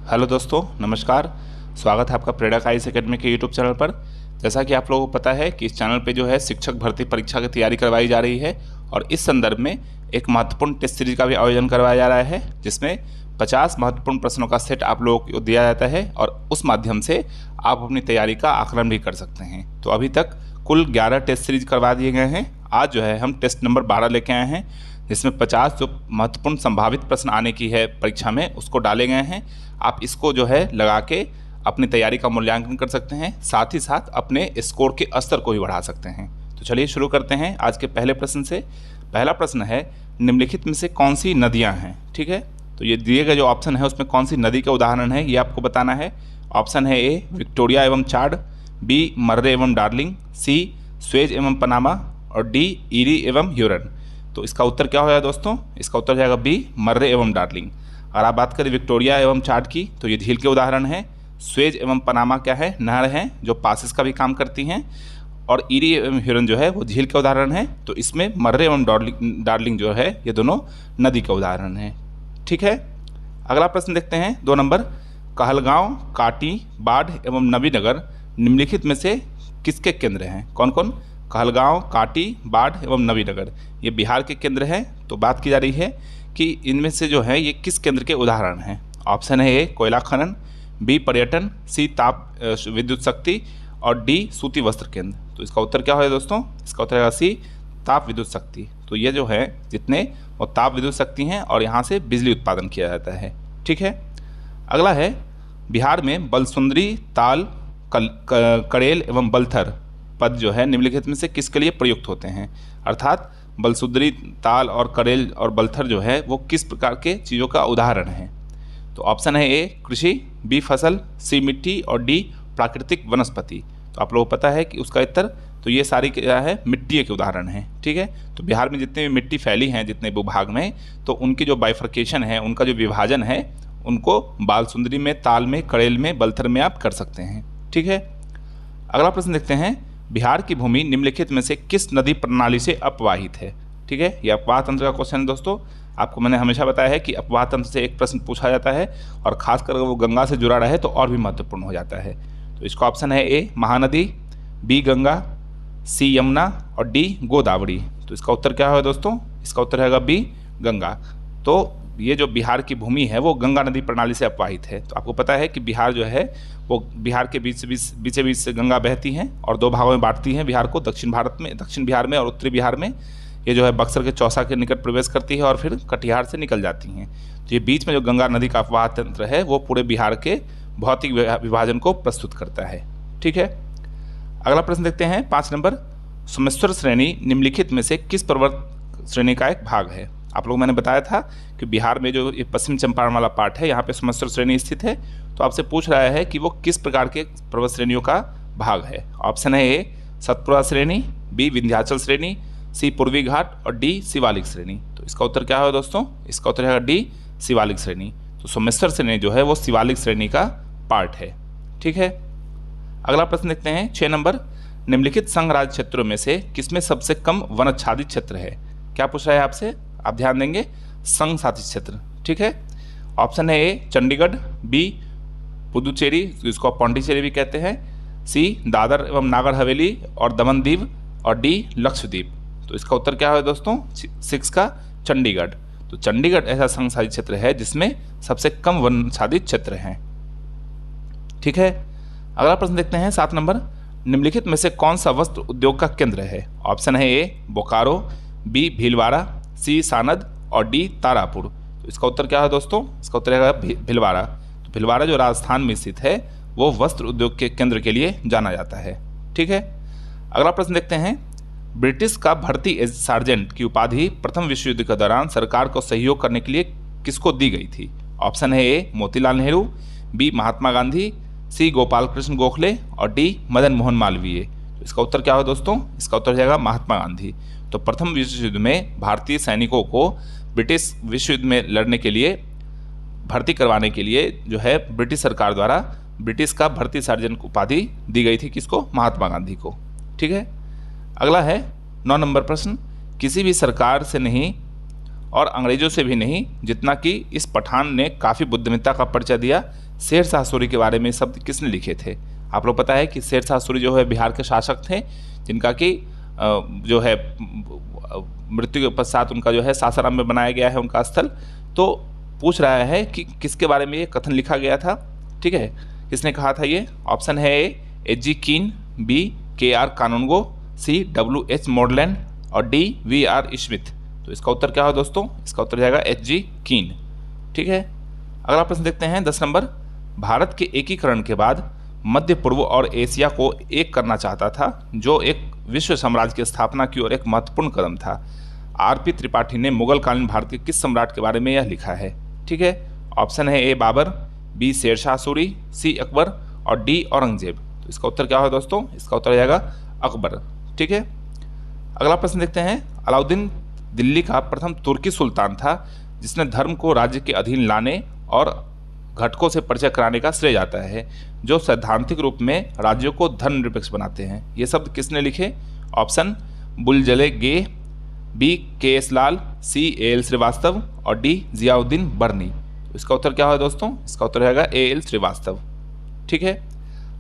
Hello दोस्तों, नमस्कार। स्वागत है आपका प्रेरक आईएएस एकेडमी के यूट्यूब चैनल पर। जैसा कि आप लोगों को पता है कि इस चैनल पे जो है शिक्षक भर्ती परीक्षा की तैयारी करवाई जा रही है और इस संदर्भ में एक महत्वपूर्ण टेस्ट सीरीज का भी आयोजन करवाया जा रहा है, जिसमें 50 महत्वपूर्ण प्रश्नों का सेट आप लोगों को दिया जाता है और उस माध्यम से आप अपनी तैयारी का आकलन भी कर सकते हैं। तो अभी तक कुल 11 टेस्ट सीरीज करवा दिए गए हैं। आज जो है हम टेस्ट नंबर 12 लेके आए हैं, जिसमें 50 जो महत्वपूर्ण संभावित प्रश्न आने की है परीक्षा में उसको डाले गए हैं। आप इसको जो है लगा के अपनी तैयारी का मूल्यांकन कर सकते हैं, साथ ही साथ अपने स्कोर के स्तर को भी बढ़ा सकते हैं। तो चलिए शुरू करते हैं आज के पहले प्रश्न से। पहला प्रश्न है, निम्नलिखित में से कौन सी नदियां हैं? ठीक है, तो ये दिए गए जो ऑप्शन है उसमें कौन सी नदी का उदाहरण है ये आपको बताना है। ऑप्शन है ए विक्टोरिया एवं चाड, बी मर्रे एवं डार्लिंग, सी स्वेज एवं पनामा और डी ईरी एवं ह्यूरन। तो इसका उत्तर क्या होगा दोस्तों? इसका उत्तर जाएगा बी मर्रे एवं डार्लिंग। अगर आप बात करें विक्टोरिया एवं चाड की तो ये झील के उदाहरण है। स्वेज एवं पनामा क्या है? नहर हैं जो पासिस का भी काम करती हैं। और ईरी एवं ह्यूरन जो है वो झील के उदाहरण है। तो इसमें मर्रे एवं डार्लिंग जो है ये दोनों नदी का उदाहरण है। ठीक है, अगला प्रश्न देखते हैं 2 नंबर। कहलगांव, काटी, बाढ़ एवं नबीनगर निम्नलिखित में से किसके केंद्र हैं? कौन कौन? कहलगांव, काटी, बाढ़ एवं नबीनगर ये बिहार के केंद्र हैं। तो बात की जा रही है कि इनमें से जो है ये किस केंद्र के उदाहरण हैं। ऑप्शन है ए कोयला खनन, बी पर्यटन, सी ताप विद्युत शक्ति और डी सूती वस्त्र केंद्र। तो इसका उत्तर क्या होगा दोस्तों? इसका उत्तर है सी ताप विद्युत शक्ति। तो ये जो है जितने वो ताप विद्युत शक्ति हैं और यहाँ से बिजली उत्पादन किया जाता है। ठीक है, अगला है बिहार में बलसुंदरी, ताल, कड़ेल एवं बलथर पद जो है निम्नलिखित में से किसके लिए प्रयुक्त होते हैं? अर्थात बलसुंदरी, ताल और कड़ेल और बलथर जो है वो किस प्रकार के चीज़ों का उदाहरण है? तो ऑप्शन है ए कृषि, बी फसल, सी मिट्टी और डी प्राकृतिक वनस्पति। तो आप लोगों को पता है कि उसका उत्तर तो ये सारी क्या है? मिट्टी के उदाहरण हैं। ठीक है, तो बिहार में जितने भी मिट्टी फैली हैं जितने भूभाग में, तो उनकी जो बाइफर्केशन है, उनका जो विभाजन है, उनको बालसुंदरी में, ताल में, कड़ेल में, बलथर में आप कर सकते हैं। ठीक है, अगला प्रश्न देखते हैं। बिहार की भूमि निम्नलिखित में से किस नदी प्रणाली से अपवाहित है? ठीक है, ये अपवाह तंत्र का क्वेश्चन है दोस्तों। आपको मैंने हमेशा बताया है कि अपवाह तंत्र से एक प्रश्न पूछा जाता है और खासकर अगर वो गंगा से जुड़ा रहे तो और भी महत्वपूर्ण हो जाता है। तो इसका ऑप्शन है ए महानदी, बी गंगा, सी यमुना और डी गोदावरी। तो इसका उत्तर क्या है दोस्तों? इसका उत्तर रहेगा बी गंगा। तो ये जो बिहार की भूमि है वो गंगा नदी प्रणाली से अपवाहित है। तो आपको पता है कि बिहार जो है वो बिहार के बीच से गंगा बहती हैं और 2 भागों में बांटती हैं बिहार को, दक्षिण बिहार में और उत्तरी बिहार में। ये जो है बक्सर के चौसा के निकट प्रवेश करती है और फिर कटिहार से निकल जाती हैं। तो ये बीच में जो गंगा नदी का अपवाह तंत्र है वो पूरे बिहार के भौतिक विभाजन को प्रस्तुत करता है। ठीक है, अगला प्रश्न देखते हैं 5 नंबर। सोमेश्वर श्रेणी निम्नलिखित में से किस पर्वत श्रेणी का एक भाग है? आप लोग मैंने बताया था कि बिहार में जो ये पश्चिम चंपारण वाला पार्ट है यहाँ पे सोमेश्वर श्रेणी स्थित है। तो आपसे पूछ रहा है कि वो किस प्रकार के पर्वत श्रेणियों का भाग है। ऑप्शन है ए सतपुड़ा श्रेणी, बी विंध्याचल श्रेणी, सी पूर्वी घाट और डी शिवालिक श्रेणी। तो इसका उत्तर क्या है दोस्तों? इसका उत्तर है डी शिवालिक श्रेणी। तो सोमेश्वर श्रेणी जो है वो शिवालिक श्रेणी का पार्ट है। ठीक है, अगला प्रश्न देखते हैं 6 नंबर। निम्नलिखित संघ राज्य क्षेत्रों में से किसमें सबसे कम वनाच्छादित क्षेत्र है? क्या पूछ रहा है आपसे? आप ध्यान देंगे, संघ शासित क्षेत्र। ठीक है, ऑप्शन है ए चंडीगढ़, बी पुदुचेरी जिसको आप पौंडीचेरी भी कहते हैं, सी दादर एवं नागर हवेली और दमन दीव और डी लक्षद्वीप। तो इसका उत्तर क्या है दोस्तों? 6 का चंडीगढ़। तो चंडीगढ़ ऐसा संघ शासित क्षेत्र है जिसमें सबसे कम वन शासित क्षेत्र हैं। ठीक है, अगला प्रश्न देखते हैं 7 नंबर। निम्नलिखित में से कौन सा वस्त्र उद्योग का केंद्र है? ऑप्शन है ए बोकारो, बी भीलवाड़ा, सी सानद और डी तारापुर। तो इसका उत्तर क्या है दोस्तों? इसका उत्तर है भीलवाड़ा। तो भीलवाड़ा जो राजस्थान में स्थित है वो वस्त्र उद्योग के केंद्र के लिए जाना जाता है। ठीक है, अगला प्रश्न देखते हैं। ब्रिटिश का भर्ती सार्जेंट की उपाधि प्रथम विश्व युद्ध के दौरान सरकार को सहयोग करने के लिए किसको दी गई थी? ऑप्शन है ए मोतीलाल नेहरू, बी महात्मा गांधी, सी गोपाल कृष्ण गोखले और डी मदन मोहन मालवीय। तो इसका उत्तर क्या हो दोस्तों? इसका उत्तर जाएगा महात्मा गांधी। तो प्रथम विश्व युद्ध में भारतीय सैनिकों को ब्रिटिश विश्व युद्ध में लड़ने के लिए भर्ती करवाने के लिए जो है ब्रिटिश सरकार द्वारा ब्रिटिश का भर्ती सार्जेंट उपाधि दी गई थी। किसको? महात्मा गांधी को। ठीक है, अगला है 9 नंबर प्रश्न। किसी भी सरकार से नहीं और अंग्रेजों से भी नहीं जितना कि इस पठान ने काफ़ी बुद्धिमत्ता का परिचय दिया। शेर शाह सूरी के बारे में शब्द किसने लिखे थे? आप लोग पता है कि शेर शाह सूरी जो है बिहार के शासक थे, जिनका कि जो है मृत्यु के पश्चात उनका जो है सासाराम में बनाया गया है उनका स्थल। तो पूछ रहा है कि किसके बारे में ये कथन लिखा गया था, ठीक है, किसने कहा था ये? ऑप्शन है ए एच.जी. कीन, बी के.आर. कानूनगो, सी W.H. मॉडलैंड और डी V.R. स्मिथ। तो इसका उत्तर क्या हो दोस्तों? इसका उत्तर जाएगा एच.जी. कीन, ठीक है। अगला प्रश्न देखते हैं 10 नंबर। भारत के एकीकरण के बाद मध्य पूर्व और एशिया को एक करना चाहता था, जो एक विश्व साम्राज्य की स्थापना की ओर एक महत्वपूर्ण कदम था। R.P. त्रिपाठी ने मुगल कालीन भारत के किस सम्राट के बारे में यह लिखा है? ठीक है, ऑप्शन है ए बाबर, बी शेरशाह सूरी, सी अकबर और डी औरंगजेब। तो इसका उत्तर क्या हो दोस्तों? इसका उत्तर जाएगा अकबर, ठीक है। अगला प्रश्न देखते हैं। अलाउद्दीन दिल्ली का प्रथम तुर्की सुल्तान था, जिसने धर्म को राज्य के अधीन लाने और घटकों से परिचय कराने का श्रेय जाता है, जो सैद्धांतिक रूप में राज्यों को धर्मनिरपेक्ष बनाते हैं। ये शब्द किसने लिखे? ऑप्शन बुलजले गे, बी के.एस. लाल, सी A.L. श्रीवास्तव और डी जियाउद्दीन बर्नी। तो इसका उत्तर क्या है दोस्तों? इसका उत्तर रहेगा A.L. श्रीवास्तव, ठीक है।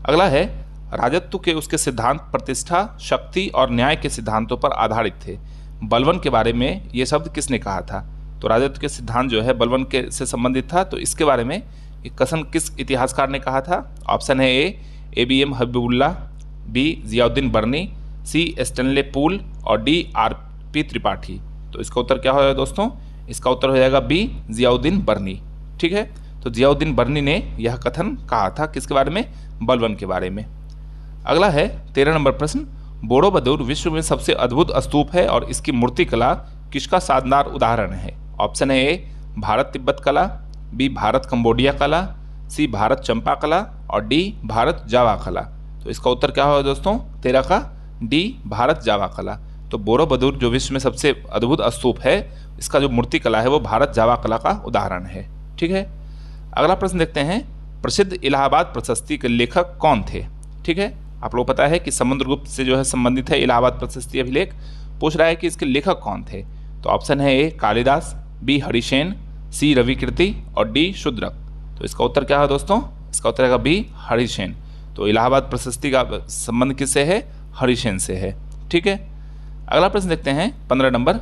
अगला है राजत्व के उसके सिद्धांत प्रतिष्ठा, शक्ति और न्याय के सिद्धांतों पर आधारित थे। बलवन के बारे में ये शब्द किसने कहा था? तो राजत्व के सिद्धांत जो है बलवन के से संबंधित था। तो इसके बारे में एक कथन किस इतिहासकार ने कहा था? ऑप्शन है ए A.B.M. हबीबुल्ला, बी जियाउद्दीन बर्नी, सी स्टेनले पूल और डी R.P. त्रिपाठी। तो इसका उत्तर क्या होगा दोस्तों? इसका उत्तर हो जाएगा बी जियाउद्दीन बर्नी, ठीक है। तो जियाउद्दीन बर्नी ने यह कथन कहा था किसके बारे में? बलवन के बारे में। अगला है 13 नंबर प्रश्न। बोरोबुदुर विश्व में सबसे अद्भुत स्तूप है और इसकी मूर्ति कला किसका शानदार उदाहरण है? ऑप्शन है ए भारत तिब्बत कला, बी भारत कंबोडिया कला, सी भारत चंपा कला और डी भारत जावा कला। तो इसका उत्तर क्या होगा दोस्तों? 13 का डी भारत जावा कला। तो बोरोबुदुर जो विश्व में सबसे अद्भुत स्तूप है, इसका जो मूर्ति कला है वो भारत जावा कला का उदाहरण है, ठीक है। अगला प्रश्न देखते हैं। प्रसिद्ध इलाहाबाद प्रशस्ति के लेखक कौन थे? ठीक है, आप लोग पता है कि समुद्रगुप्त से जो है संबंधित है इलाहाबाद प्रशस्ति अभिलेख। पूछ रहा है कि इसके लेखक कौन थे? तो ऑप्शन है ए कालिदास, बी हरिसेन, सी रविकीर्ति और डी शूद्रक। तो इसका उत्तर क्या है दोस्तों? इसका उत्तर है बी हरिसेन। तो इलाहाबाद प्रशस्ति का संबंध किससे है? हरिसेन से है, ठीक है। अगला प्रश्न देखते हैं 15 नंबर।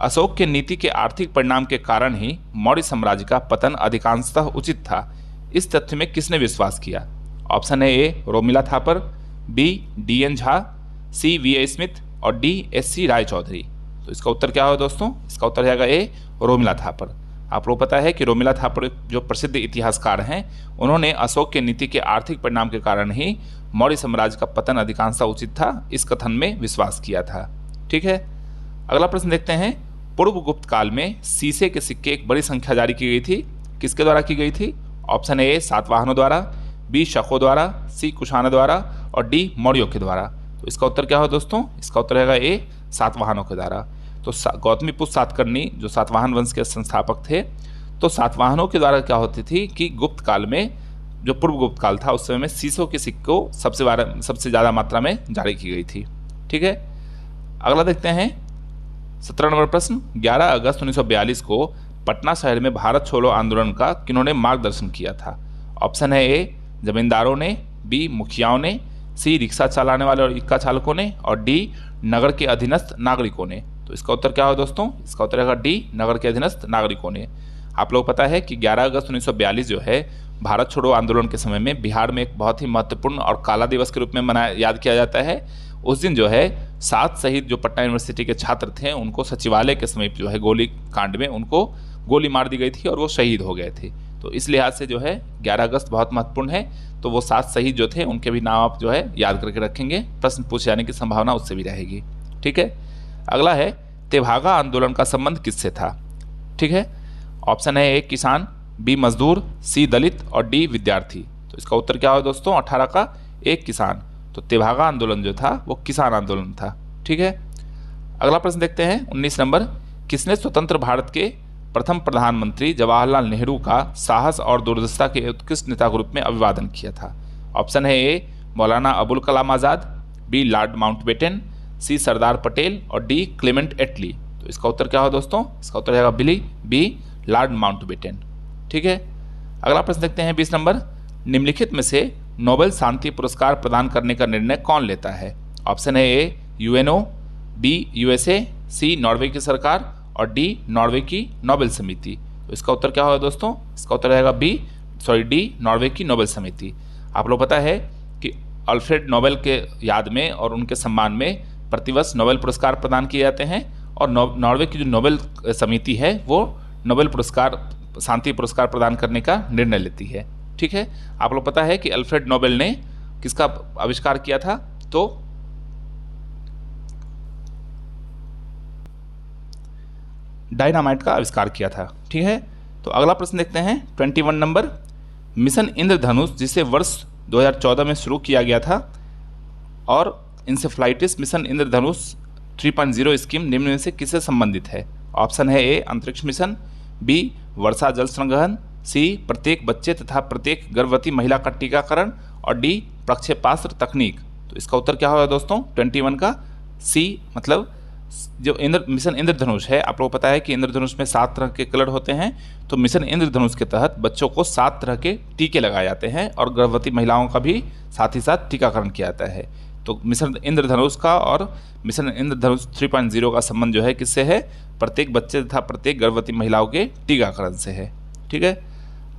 अशोक के नीति के आर्थिक परिणाम के कारण ही मौर्य साम्राज्य का पतन अधिकांशतः उचित था। इस तथ्य में किसने विश्वास किया? ऑप्शन है ए रोमिला थापर, बी D.N. झा, सी V.A. स्मिथ और डी S.C. रायचौधरी। तो इसका उत्तर क्या होगा दोस्तों? इसका उत्तर जाएगा ए रोमिला थापर। आप लोग पता है कि रोमिला थापर जो प्रसिद्ध इतिहासकार हैं, उन्होंने अशोक के नीति के आर्थिक परिणाम के कारण ही मौर्य साम्राज्य का पतन अधिकांशतः उचित था, इस कथन में विश्वास किया था, ठीक है। अगला प्रश्न देखते हैं। पूर्व गुप्त काल में शीशे के सिक्के एक बड़ी संख्या जारी की गई थी, किसके द्वारा की गई थी? ऑप्शन ए सातवाहनों द्वारा, बी शकों द्वारा, सी कुषाणों द्वारा और डी मौर्यों के द्वारा। तो इसका उत्तर क्या हो दोस्तों? इसका उत्तर रहेगा ए सातवाहनों के द्वारा। तो गौतमीपुत्र सातकर्णी जो सातवाहन वंश के संस्थापक थे, तो सातवाहनों के द्वारा क्या होती थी कि गुप्त काल में, जो पूर्व गुप्त काल था उस समय में शीशों के सिक्कों सबसे ज़्यादा मात्रा में जारी की गई थी, ठीक है। अगला देखते हैं 17 नंबर प्रश्न। 11 अगस्त 1942 को पटना शहर में भारत छोड़ो आंदोलन का किन्होंने मार्गदर्शन किया था? ऑप्शन है ए जमींदारों ने, बी मुखियाओं ने, सी रिक्शा चलाने वाले और इक्का चालकों ने और डी नगर के अधीनस्थ नागरिकों ने। तो इसका उत्तर क्या हो दोस्तों? इसका उत्तर रहेगा डी नगर के अधीनस्थ नागरिकों ने। आप लोग पता है कि 11 अगस्त 1942 जो है भारत छोड़ो आंदोलन के समय में बिहार में एक बहुत ही महत्वपूर्ण और काला दिवस के रूप में याद किया जाता है। उस दिन जो है 7 शहीद जो पटना यूनिवर्सिटी के छात्र थे, उनको सचिवालय के समीप जो है गोली कांड में उनको गोली मार दी गई थी और वो शहीद हो गए थे। तो इस लिहाज से जो है 11 अगस्त बहुत महत्वपूर्ण है। तो वो 7 शहीद जो थे उनके भी नाम आप जो है याद करके रखेंगे, प्रश्न पूछे जाने की संभावना उससे भी रहेगी, ठीक है। अगला है तेभागा आंदोलन का संबंध किससे था? ठीक है, ऑप्शन है ए किसान, बी मजदूर, सी दलित और डी विद्यार्थी। तो इसका उत्तर क्या हो दोस्तों? 18 का एक किसान। तो तेभागा आंदोलन जो था वो किसान आंदोलन था, ठीक है। अगला प्रश्न देखते हैं 19 नंबर। किसने स्वतंत्र भारत के प्रथम प्रधानमंत्री जवाहरलाल नेहरू का साहस और दूरदर्शिता के उत्कृष्ट नेता के रूप में अभिवादन किया था? ऑप्शन है ए Maulana Abul Kalam Azad, B Lord Mountbatten, सी सरदार पटेल और डी क्लेमेंट एटली। तो तो इसका उत्तर क्या होगा दोस्तों, इसका उत्तर रहेगा बी लॉर्ड माउंटबेटन। ठीक है, अगला प्रश्न देखते हैं 20 नंबर। निम्नलिखित में से नोबेल शांति पुरस्कार प्रदान करने का निर्णय कौन लेता है? ऑप्शन है ए यूएनओ, बी यूएसए, सी नॉर्वे की सरकार और डी नॉर्वे की नोबेल समिति। तो इसका उत्तर क्या होगा दोस्तों, इसका उत्तर रहेगा डी नॉर्वे की नोबेल समिति। आप लोग पता है कि अल्फ्रेड नोबेल के याद में और उनके सम्मान में प्रतिवर्ष नोबेल पुरस्कार प्रदान किए जाते हैं और नॉर्वे की जो नोबेल समिति है वो नोबेल पुरस्कार शांति पुरस्कार प्रदान करने का निर्णय लेती है। ठीक है, आप लोग पता है कि अल्फ्रेड नोबेल ने किसका आविष्कार किया था, तो डायनामाइट का आविष्कार किया था। ठीक है, तो अगला प्रश्न देखते हैं 21 नंबर। मिशन इंद्रधनुष जिसे वर्ष 2014 में शुरू किया गया था और इंसेफ्लाइटिस मिशन इंद्रधनुष 3.0 स्कीम निम्न में से किससे संबंधित है? ऑप्शन है ए अंतरिक्ष मिशन, बी वर्षा जल संग्रहण, सी प्रत्येक बच्चे तथा प्रत्येक गर्भवती महिला का टीकाकरण और डी प्रक्षेपास्त्र तकनीक। तो इसका उत्तर क्या होगा दोस्तों 21 का सी, मतलब जो मिशन इंद्रधनुष है, आप लोगों को पता है कि इंद्रधनुष में 7 तरह के कलर होते हैं, तो मिशन इंद्रधनुष के तहत बच्चों को 7 तरह के टीके लगाए जाते हैं और गर्भवती महिलाओं का भी साथ ही साथ टीकाकरण किया जाता है। तो मिशन इंद्रधनुष का और मिशन इंद्रधनुष 3.0 का संबंध जो है किससे है? प्रत्येक बच्चे तथा प्रत्येक गर्भवती महिलाओं के टीकाकरण से है। ठीक है,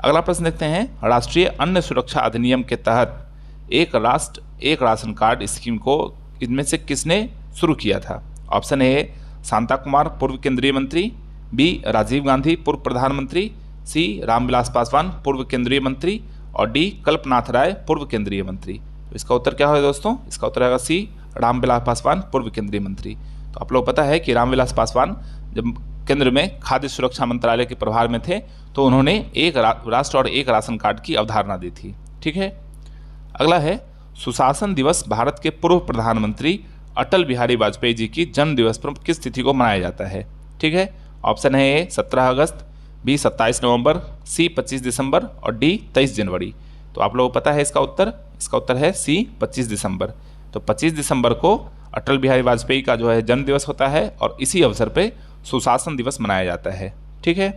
अगला प्रश्न देखते हैं। राष्ट्रीय अन्न सुरक्षा अधिनियम के तहत एक राष्ट्र एक राशन कार्ड स्कीम को इनमें से किसने शुरू किया था? ऑप्शन ए शांता कुमार पूर्व केंद्रीय मंत्री, बी राजीव गांधी पूर्व प्रधानमंत्री, सी रामविलास पासवान पूर्व केंद्रीय मंत्री और डी कल्पनाथ राय पूर्व केंद्रीय मंत्री। तो इसका उत्तर क्या होगा दोस्तों, इसका उत्तर आएगा सी रामविलास पासवान पूर्व केंद्रीय मंत्री। तो आप लोग पता है कि रामविलास पासवान जब केंद्र में खाद्य सुरक्षा मंत्रालय के प्रभार में थे तो उन्होंने एक राष्ट्र और एक राशन कार्ड की अवधारणा दी थी। ठीक है, अगला है सुशासन दिवस भारत के पूर्व प्रधानमंत्री अटल बिहारी वाजपेयी जी की जन्म दिवस पर किस तिथि को मनाया जाता है? ठीक है, ऑप्शन है ए 17 अगस्त, बी 27 नवंबर, सी 25 दिसंबर और डी 23 जनवरी। तो आप लोगों को पता है इसका उत्तर है सी 25 दिसंबर। तो 25 दिसंबर को अटल बिहारी वाजपेयी का जो है जन्म दिवस होता है और इसी अवसर पर सुशासन दिवस मनाया जाता है। ठीक है,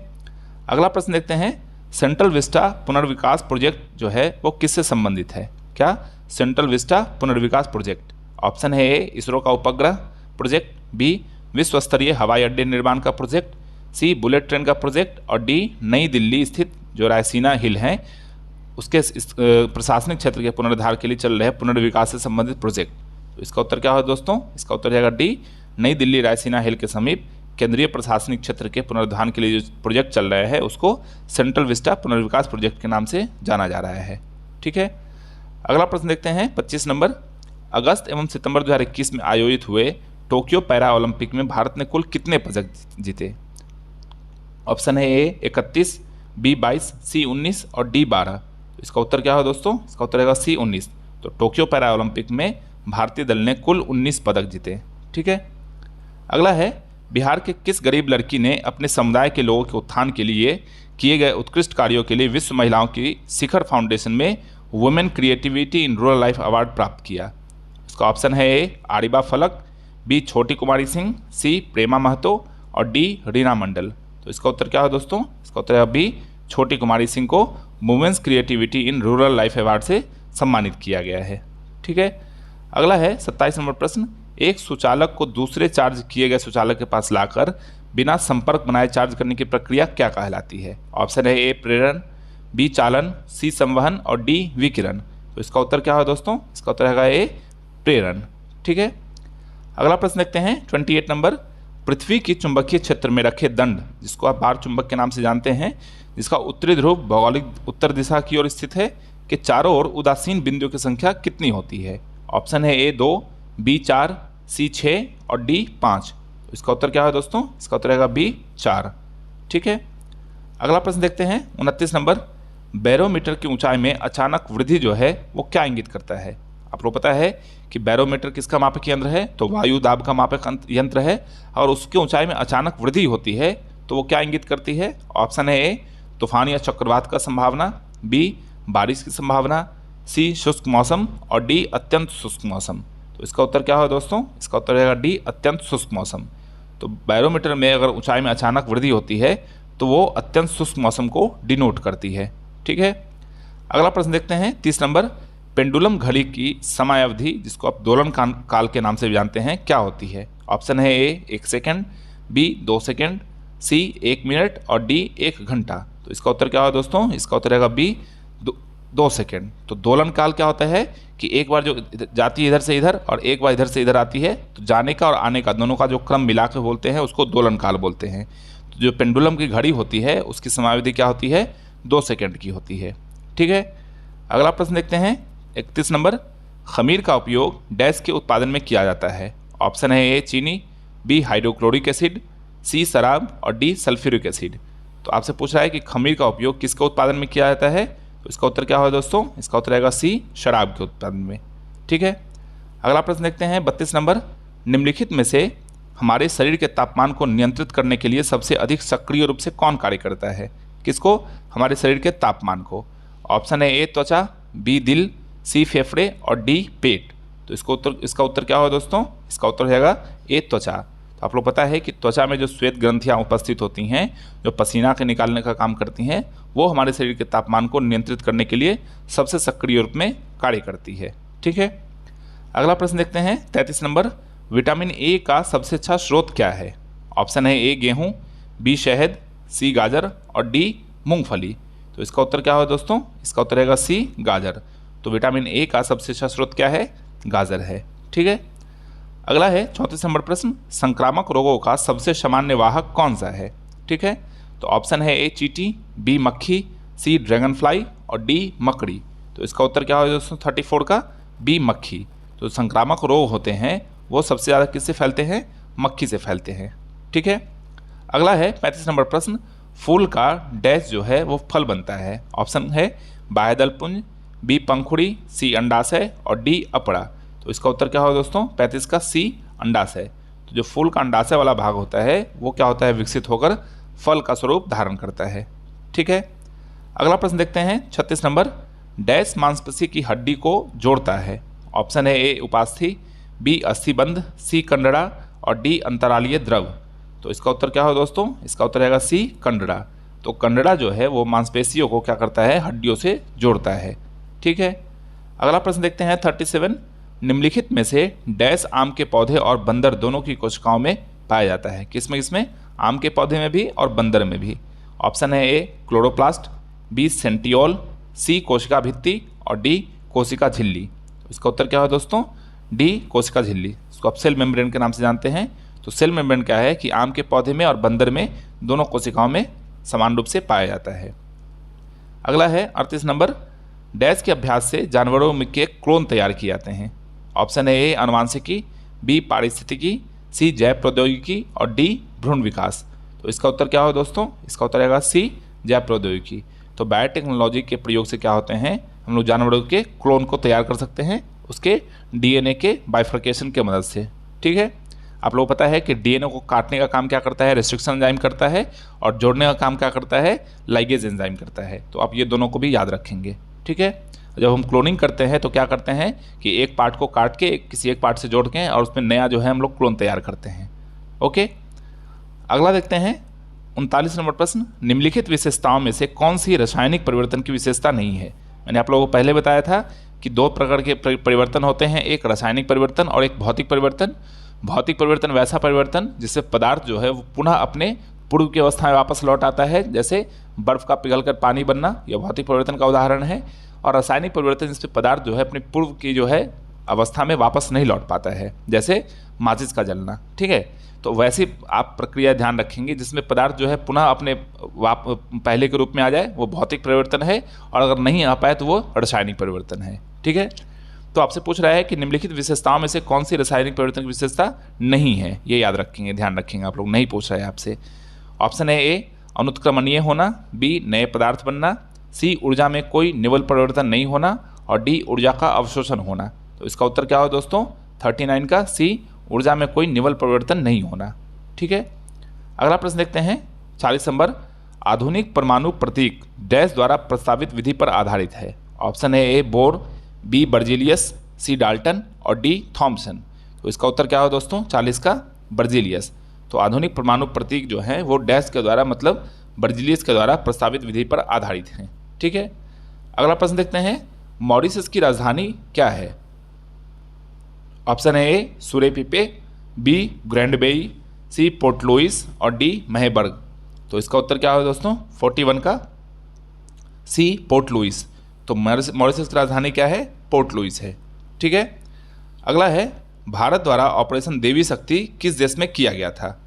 अगला प्रश्न देखते हैं। सेंट्रल विस्टा पुनर्विकास प्रोजेक्ट जो है वो किससे संबंधित है? क्या सेंट्रल विस्टा पुनर्विकास प्रोजेक्ट? ऑप्शन है ए इसरो का उपग्रह प्रोजेक्ट, बी विश्व स्तरीय हवाई अड्डे निर्माण का प्रोजेक्ट, सी बुलेट ट्रेन का प्रोजेक्ट और डी नई दिल्ली स्थित जो रायसीना हिल है उसके प्रशासनिक क्षेत्र के पुनरुद्धार के लिए चल रहे पुनर्विकास से संबंधित प्रोजेक्ट। तो इसका उत्तर क्या होगा दोस्तों, इसका उत्तर रहेगा डी नई दिल्ली रायसीना हिल के समीप केंद्रीय प्रशासनिक क्षेत्र के पुनरुद्धार के लिए जो प्रोजेक्ट चल रहा है उसको सेंट्रल विस्टा पुनर्विकास प्रोजेक्ट के नाम से जाना जा रहा है। ठीक है, अगला प्रश्न देखते हैं 25 नंबर। अगस्त एवं सितंबर 2021 में आयोजित हुए टोक्यो पैरा ओलंपिक में भारत ने कुल कितने पदक जीते? ऑप्शन है ए 31, बी 22, सी 19 और डी 12। इसका उत्तर क्या होगा दोस्तों, इसका उत्तर रहेगा सी 19। तो टोक्यो पैरा ओलंपिक में भारतीय दल ने कुल 19 पदक जीते। ठीक है, अगला है बिहार के किस गरीब लड़की ने अपने समुदाय के लोगों के उत्थान के लिए किए गए उत्कृष्ट कार्यों के लिए विश्व महिलाओं की शिखर फाउंडेशन में women creativity in rural life award प्राप्त किया? इसका ऑप्शन है ए आरिबा फलक, बी छोटी कुमारी सिंह, सी प्रेमा महतो और डी रीना मंडल। तो इसका उत्तर क्या है दोस्तों, इसका उत्तर है बी छोटी कुमारी सिंह को women's creativity in rural life award से सम्मानित किया गया है। ठीक है, अगला है 27 नंबर प्रश्न। एक सुचालक को दूसरे चार्ज किए गए सुचालक के पास लाकर बिना संपर्क बनाए चार्ज करने की प्रक्रिया क्या कहलाती है? ऑप्शन है ए प्रेरण, बी चालन, सी संवहन और डी विकिरण। तो इसका उत्तर क्या है दोस्तों, इसका उत्तर है ए प्रेरण। ठीक है, अगला प्रश्न देखते हैं 28 नंबर। पृथ्वी की चुंबकीय क्षेत्र में रखे दंड जिसको आप बार चुंबक के नाम से जानते हैं, जिसका उत्तरी ध्रुव भौगोलिक उत्तर दिशा की ओर स्थित है, के चारों ओर उदासीन बिंदुओं की संख्या कितनी होती है? ऑप्शन है ए 2, बी 4, सी 6 और डी 5। इसका उत्तर क्या है दोस्तों, इसका उत्तर रहेगा बी 4। ठीक है, अगला प्रश्न देखते हैं 29 नंबर। बैरोमीटर की ऊंचाई में अचानक वृद्धि जो है वो क्या इंगित करता है? आप लोग पता है कि बैरोमीटर किसका मापक यंत्र है? तो वायु दाब का मापक यंत्र है और उसकी ऊंचाई में अचानक वृद्धि होती है तो वो क्या इंगित करती है? ऑप्शन है ए तूफान या चक्रवात का संभावना, बी बारिश की संभावना, सी शुष्क मौसम और डी अत्यंत शुष्क मौसम। तो इसका उत्तर क्या होगा दोस्तों, इसका उत्तर रहेगा डी अत्यंत शुष्क मौसम। तो बैरोमीटर में अगर ऊंचाई में अचानक वृद्धि होती है तो वो अत्यंत शुष्क मौसम को डिनोट करती है। ठीक है, अगला प्रश्न देखते हैं 30 नंबर। पेंडुलम घड़ी की समयावधि, जिसको आप दोलन काल के नाम से भी जानते हैं, क्या होती है? ऑप्शन है ए 1 सेकेंड, बी 2 सेकेंड, सी 1 मिनट और डी 1 घंटा। तो इसका उत्तर क्या होगा दोस्तों? इसका उत्तर रहेगा बी 2 सेकेंड। तो दोलन काल क्या होता है कि एक बार जो जाती है इधर से इधर और एक बार इधर से इधर आती है, तो जाने का और आने का दोनों का जो क्रम मिला के बोलते हैं उसको दोलन काल बोलते हैं। तो जो पेंडुलम की घड़ी होती है उसकी समयावधि क्या होती है? 2 सेकेंड की होती है। ठीक है, अगला प्रश्न देखते हैं 31 नंबर। खमीर का उपयोग डैश के उत्पादन में किया जाता है? ऑप्शन है ए चीनी, बी हाइड्रोक्लोरिक एसिड, सी शराब और डी सल्फ्यूरिक एसिड। तो आपसे पूछ रहा है कि खमीर का उपयोग किसके उत्पादन में किया जाता है? तो इसका उत्तर क्या होगा दोस्तों? इसका उत्तर रहेगा सी शराब के उत्पादन में। ठीक है, अगला प्रश्न देखते हैं 32 नंबर। निम्नलिखित में से हमारे शरीर के तापमान को नियंत्रित करने के लिए सबसे अधिक सक्रिय रूप से कौन कार्य करता है? किसको? हमारे शरीर के तापमान को। ऑप्शन है ए त्वचा, बी दिल, सी फेफड़े और डी पेट। तो इसका उत्तर क्या होगा दोस्तों? इसका उत्तर रहेगा ए त्वचा। तो आप लोग पता है कि त्वचा में जो श्वेत ग्रंथियाँ उपस्थित होती हैं, जो पसीना के निकालने का काम करती हैं, वो हमारे शरीर के तापमान को नियंत्रित करने के लिए सबसे सक्रिय रूप में कार्य करती है। ठीक है, अगला प्रश्न देखते हैं 33 नंबर। विटामिन ए का सबसे अच्छा स्रोत क्या है? ऑप्शन है ए गेहूँ, बी शहद, सी गाजर और डी मूंगफली। तो इसका उत्तर क्या होगा दोस्तों? इसका उत्तर रहेगा सी गाजर। तो विटामिन ए का सबसे अच्छा स्रोत क्या है? गाजर है। ठीक है, अगला है 34 नंबर प्रश्न। संक्रामक रोगों का सबसे सामान्य वाहक कौन सा है? ठीक है, तो ऑप्शन है ए चींटी, बी मक्खी, सी ड्रैगन फ्लाई और डी मकड़ी। तो इसका उत्तर क्या होगा दोस्तों 34 का? बी मक्खी। तो संक्रामक रोग होते हैं वो सबसे ज़्यादा किससे फैलते हैं? मक्खी से फैलते हैं। ठीक है, अगला है 35 नंबर प्रश्न। फूल का डैश जो है वो फल बनता है? ऑप्शन है बाह्यदल पुंज, बी पंखुड़ी, सी अंडाशय और डी अपड़ा। तो इसका उत्तर क्या होगा दोस्तों? 35 का सी अंडाशय। तो जो फूल का अंडाशय वाला भाग होता है वो क्या होता है? विकसित होकर फल का स्वरूप धारण करता है। ठीक है, अगला प्रश्न देखते हैं 36 नंबर। डैश मांसपेशी की हड्डी को जोड़ता है? ऑप्शन है ए उपास्थि, बी अस्थिबंध, सी कंडरा और डी अंतरालीय द्रव। तो इसका उत्तर क्या होगा दोस्तों? इसका उत्तर रहेगा सी कंडरा। तो कंडरा जो है वो मांसपेशियों को क्या करता है? हड्डियों से जोड़ता है। ठीक है, अगला प्रश्न देखते हैं 37। निम्नलिखित में से डैश आम के पौधे और बंदर दोनों की कोशिकाओं में पाया जाता है? किसमें किसमें? आम के पौधे में भी और बंदर में भी। ऑप्शन है ए क्लोरोप्लास्ट, बी सेंटियोल, सी कोशिका भित्ति और डी कोशिका झिल्ली। इसका उत्तर क्या होगा दोस्तों? डी कोशिका झिल्ली। इसको आप सेल मेम्ब्रेन के नाम से जानते हैं। तो सेल मेम्ब्रेन क्या है कि आम के पौधे में और बंदर में दोनों कोशिकाओं में समान रूप से पाया जाता है। अगला है 38 नंबर। डैश के अभ्यास से जानवरों में के क्लोन तैयार किए जाते हैं? ऑप्शन है ए आनुवांशिकी, बी पारिस्थितिकी, सी जैव प्रौद्योगिकी और डी भ्रूण विकास। तो इसका उत्तर क्या होगा दोस्तों? इसका उत्तर रहेगा सी जैव प्रौद्योगिकी। तो बायोटेक्नोलॉजी के प्रयोग से क्या होते हैं? हम लोग जानवरों के क्लोन को तैयार कर सकते हैं उसके डीएनए के बाइफर्केशन के मदद से। ठीक है, आप लोगों को पता है कि डीएनए को काटने का काम क्या करता है? रेस्ट्रिक्शन एंजाइम करता है और जोड़ने का काम क्या करता है? लाइगेज एंजाइम करता है। तो आप ये दोनों को भी याद रखेंगे। ठीक है, जब हम क्लोनिंग करते हैं तो क्या करते हैं कि एक पार्ट को काट के किसी एक पार्ट से जोड़ के और उसमें नया जो है हम लोग क्लोन तैयार करते हैं। ओके, अगला देखते हैं 39 नंबर प्रश्न। निम्नलिखित विशेषताओं में से कौन सी रासायनिक परिवर्तन की विशेषता नहीं है? मैंने आप लोगों को पहले बताया था कि 2 प्रकार के परिवर्तन होते हैं, एक रासायनिक परिवर्तन और एक भौतिक परिवर्तन। भौतिक परिवर्तन वैसा परिवर्तन जिससे पदार्थ जो है वो पुनः अपने पूर्व की अवस्था में वापस लौट आता है, जैसे बर्फ का पिघलकर पानी बनना, यह भौतिक परिवर्तन का उदाहरण है। और रासायनिक परिवर्तन जिससे पदार्थ जो है अपने पूर्व की जो है अवस्था में वापस नहीं लौट पाता है, जैसे माचिस का जलना। ठीक है, तो वैसी आप प्रक्रिया ध्यान रखेंगे जिसमें पदार्थ जो है पुनः अपने पहले के रूप में आ जाए, वो भौतिक परिवर्तन है। और अगर नहीं आ पाए तो वो रासायनिक परिवर्तन है। ठीक है, तो आपसे पूछ रहा है कि निम्नलिखित विशेषताओं में से कौन सी रासायनिक परिवर्तन की विशेषता नहीं है? ये याद रखेंगे, ध्यान रखेंगे, आप लोग नहीं पूछ रहे हैं आपसे। ऑप्शन है ए अनुत्क्रमणीय होना, बी नए पदार्थ बनना, सी ऊर्जा में कोई निवल परिवर्तन नहीं होना और डी ऊर्जा का अवशोषण होना। तो इसका उत्तर क्या हो दोस्तों? 39 का सी ऊर्जा में कोई निवल परिवर्तन नहीं होना। ठीक है, अगला प्रश्न देखते हैं 40 नंबर। आधुनिक परमाणु प्रतीक डैश द्वारा प्रस्तावित विधि पर आधारित है? ऑप्शन है ए बोर, बी बर्जीलियस, सी डाल्टन और डी थॉमसन। तो इसका उत्तर क्या हो दोस्तों? 40 का बर्जीलियस। तो आधुनिक परमाणु प्रतीक जो हैं वो डैश के द्वारा मतलब बर्जिलियस के द्वारा प्रस्तावित विधि पर आधारित हैं। ठीक है, अगला प्रश्न देखते हैं, मॉरिशस की राजधानी क्या है? ऑप्शन है ए सुरेपिपे, बी ग्रैंडबेई, सी पोर्ट लुइस और डी महेबर्ग। तो इसका उत्तर क्या होगा दोस्तों? 41 का सी पोर्ट लुइस। तो मॉरिशस की राजधानी क्या है? पोर्ट लुइस है। ठीक है, अगला है, भारत द्वारा ऑपरेशन देवी शक्ति किस देश में किया गया था?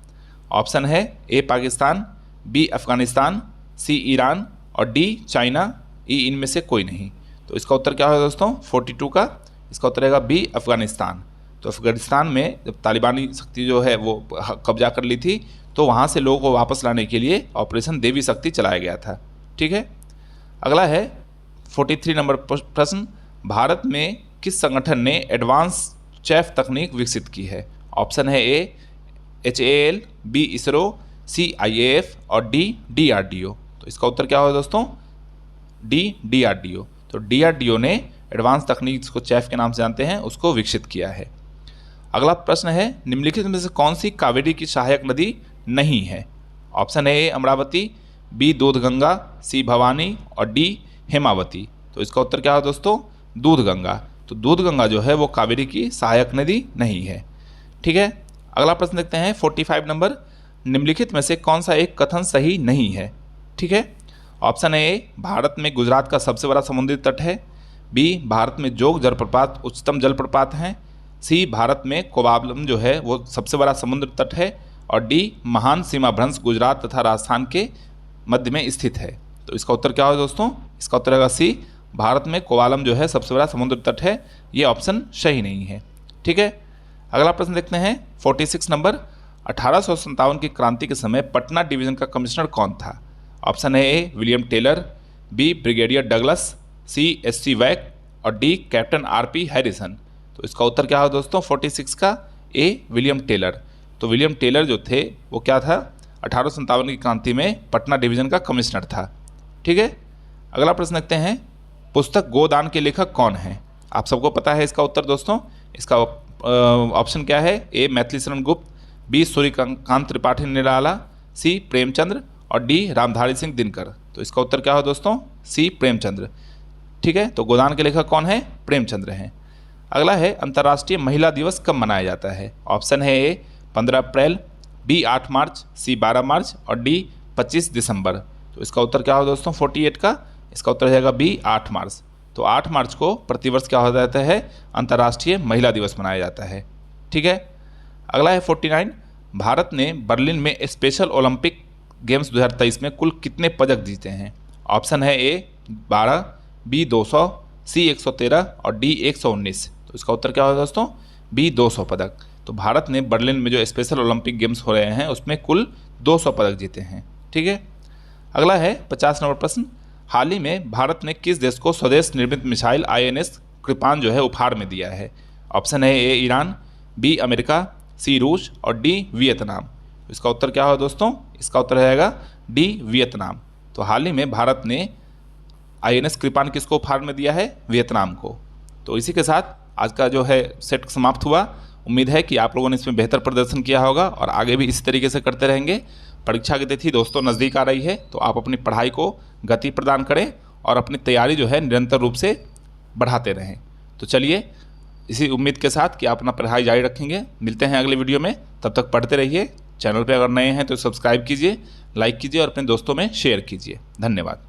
ऑप्शन है ए पाकिस्तान, बी अफगानिस्तान, सी ईरान और डी चाइना, ई इनमें से कोई नहीं। तो इसका उत्तर क्या होगा दोस्तों? 42 का इसका उत्तर रहेगा बी अफगानिस्तान। तो अफगानिस्तान में जब तालिबानी शक्ति जो है वो कब्जा कर ली थी तो वहाँ से लोगों को वापस लाने के लिए ऑपरेशन देवी शक्ति चलाया गया था। ठीक है, अगला है 43 नंबर प्रश्न, भारत में किस संगठन ने एडवांस चैफ तकनीक विकसित की है? ऑप्शन है ए HAL, बी इसरो, सी IAF और डी DRDO। तो इसका उत्तर क्या होगा दोस्तों? D DRDO। तो DRDO ने एडवांस तकनीक जिसको चैफ के नाम से जानते हैं उसको विकसित किया है। अगला प्रश्न है, निम्नलिखित में से कौन सी कावेरी की सहायक नदी नहीं है? ऑप्शन है ए अमरावती, बी दूधगंगा, सी भवानी और डी हेमावती। तो इसका उत्तर क्या है दोस्तों? दूधगंगा। तो दूधगंगा जो है वो कावेरी की सहायक नदी नहीं है। ठीक है, अगला प्रश्न देखते हैं 45 नंबर, निम्नलिखित में से कौन सा एक कथन सही नहीं है? ठीक है, ऑप्शन है ए भारत में गुजरात का सबसे बड़ा समुद्री तट है, बी भारत में जोग जलप्रपात उच्चतम जलप्रपात हैं, सी भारत में कोबालम जो है वो सबसे बड़ा समुद्र तट है और डी महान सीमा भ्रंश गुजरात तथा राजस्थान के मध्य में स्थित है। तो इसका उत्तर क्या होगा दोस्तों? इसका उत्तर होगा सी, भारत में कोबालम जो है सबसे बड़ा समुद्र तट है। ये ऑप्शन सही नहीं है। ठीक है, अगला प्रश्न देखते हैं 46 नंबर, 1857 की क्रांति के समय पटना डिवीजन का कमिश्नर कौन था? ऑप्शन है A William Taylor, B brigadier Douglas, C SC वैक और डी कैप्टन RP हैरिसन। तो इसका उत्तर क्या होगा दोस्तों? 46 का ए विलियम टेलर। तो विलियम टेलर जो थे वो क्या था? 1857 की क्रांति में पटना डिवीजन का कमिश्नर था। ठीक है, अगला प्रश्न देखते हैं, पुस्तक गोदान के लेखक कौन है? आप सबको पता है इसका उत्तर दोस्तों। इसका ऑप्शन क्या है? ए मैथिली शरण गुप्त, बी सूर्यकांत त्रिपाठी निराला, सी प्रेमचंद्र और डी रामधारी सिंह दिनकर। तो इसका उत्तर क्या हो दोस्तों? सी प्रेमचंद्र। ठीक है, तो गोदान के लेखक कौन है? प्रेमचंद्र हैं। अगला है, अंतर्राष्ट्रीय महिला दिवस कब मनाया जाता है? ऑप्शन है ए 15 अप्रैल, बी 8 मार्च, सी 12 मार्च और डी 25 दिसंबर। तो इसका उत्तर क्या होगा दोस्तों? 48 का इसका उत्तर रहेगा बी 8 मार्च। तो 8 मार्च को प्रतिवर्ष क्या हो जाता है? अंतर्राष्ट्रीय महिला दिवस मनाया जाता है। ठीक है, अगला है 49, भारत ने बर्लिन में स्पेशल ओलंपिक गेम्स 2023 में कुल कितने पदक जीते हैं? ऑप्शन है ए 12, बी 200, सी 113 और डी 119। तो इसका उत्तर क्या होगा दोस्तों? बी 200 पदक। तो भारत ने बर्लिन में जो स्पेशल ओलंपिक गेम्स हो रहे हैं उसमें कुल 200 पदक जीते हैं। ठीक है, अगला है 50 नंबर प्रश्न, हाल ही में भारत ने किस देश को स्वदेश निर्मित मिसाइल INS कृपान जो है उपहार में दिया है? ऑप्शन है ए ईरान, बी अमेरिका, सी रूस और डी वियतनाम। इसका उत्तर क्या होगा दोस्तों? इसका उत्तर रहेगा डी वियतनाम। तो हाल ही में भारत ने INS कृपान किसको उपहार में दिया है? वियतनाम को। तो इसी के साथ आज का जो है सेट समाप्त हुआ। उम्मीद है कि आप लोगों ने इसमें बेहतर प्रदर्शन किया होगा और आगे भी इसी तरीके से करते रहेंगे। परीक्षा की तिथि दोस्तों नज़दीक आ रही है, तो आप अपनी पढ़ाई को गति प्रदान करें और अपनी तैयारी जो है निरंतर रूप से बढ़ाते रहें। तो चलिए, इसी उम्मीद के साथ कि आप अपना पढ़ाई जारी रखेंगे, मिलते हैं अगले वीडियो में। तब तक पढ़ते रहिए। चैनल पर अगर नए हैं तो सब्सक्राइब कीजिए, लाइक कीजिए और अपने दोस्तों में शेयर कीजिए। धन्यवाद।